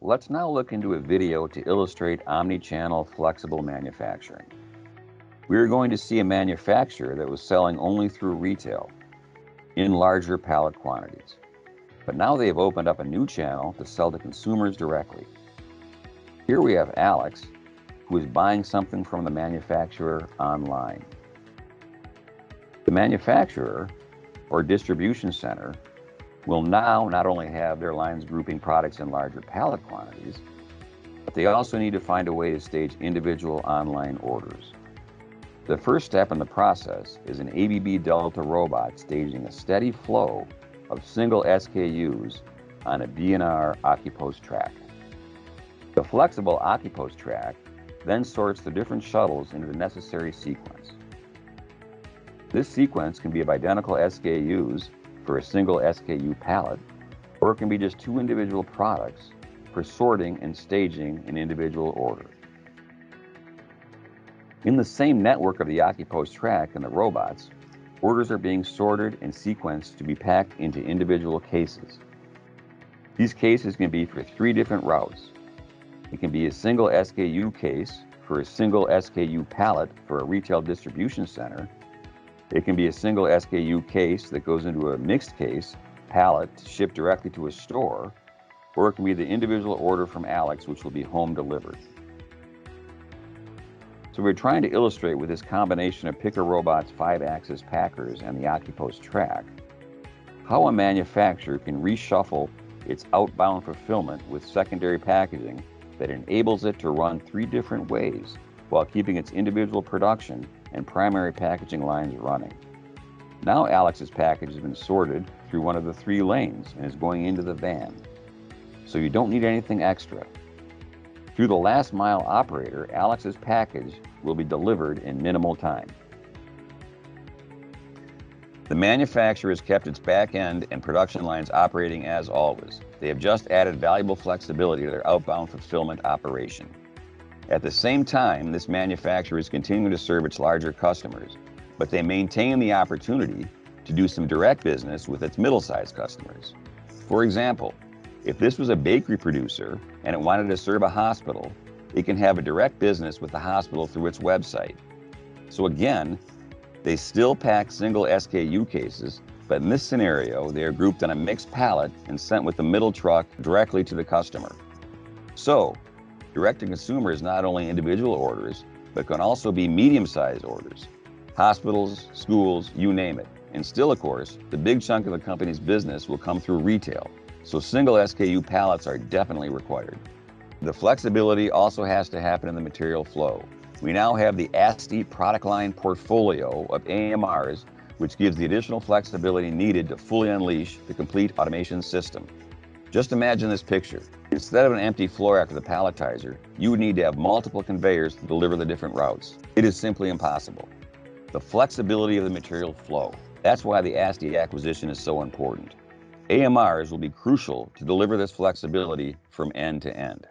let's now look into a video to illustrate omni-channel flexible manufacturing. We are going to see a manufacturer that was selling only through retail in larger pallet quantities. But now they have opened up a new channel to sell to consumers directly. Here we have Alex, who is buying something from the manufacturer online. The manufacturer or distribution center will now not only have their lines grouping products in larger pallet quantities, but they also need to find a way to stage individual online orders. The first step in the process is an ABB Delta robot staging a steady flow of single SKUs on a B&R AccuPost track. The flexible AccuPost track then sorts the different shuttles into the necessary sequence. This sequence can be of identical SKUs for a single SKU pallet, or it can be just two individual products for sorting and staging an individual order. In the same network of the AccuPost track and the robots, orders are being sorted and sequenced to be packed into individual cases. These cases can be for three different routes. It can be a single SKU case for a single SKU pallet for a retail distribution center. It can be a single SKU case that goes into a mixed case pallet shipped directly to a store, or it can be the individual order from Alex, which will be home delivered. So we're trying to illustrate with this combination of Picker Robot's 5-axis packers and the AccuPost track, how a manufacturer can reshuffle its outbound fulfillment with secondary packaging that enables it to run three different ways while keeping its individual production and primary packaging lines running. Now Alex's package has been sorted through one of the three lanes and is going into the van. So you don't need anything extra. Through the last mile operator, Alex's package will be delivered in minimal time. The manufacturer has kept its back end and production lines operating as always. They have just added valuable flexibility to their outbound fulfillment operation. At the same time, this manufacturer is continuing to serve its larger customers, but they maintain the opportunity to do some direct business with its middle-sized customers. For example, if this was a bakery producer and it wanted to serve a hospital, it can have a direct business with the hospital through its website. So again, they still pack single SKU cases, but in this scenario, they are grouped on a mixed pallet and sent with the middle truck directly to the customer. So, direct-to-consumer is not only individual orders, but can also be medium-sized orders. Hospitals, schools, you name it. And still, of course, the big chunk of the company's business will come through retail. So single SKU pallets are definitely required. The flexibility also has to happen in the material flow. We now have the ASTI product line portfolio of AMRs, which gives the additional flexibility needed to fully unleash the complete automation system. Just imagine this picture. Instead of an empty floor after the palletizer, you would need to have multiple conveyors to deliver the different routes. It is simply impossible. The flexibility of the material flow. That's why the ASTI acquisition is so important. AMRs will be crucial to deliver this flexibility from end to end.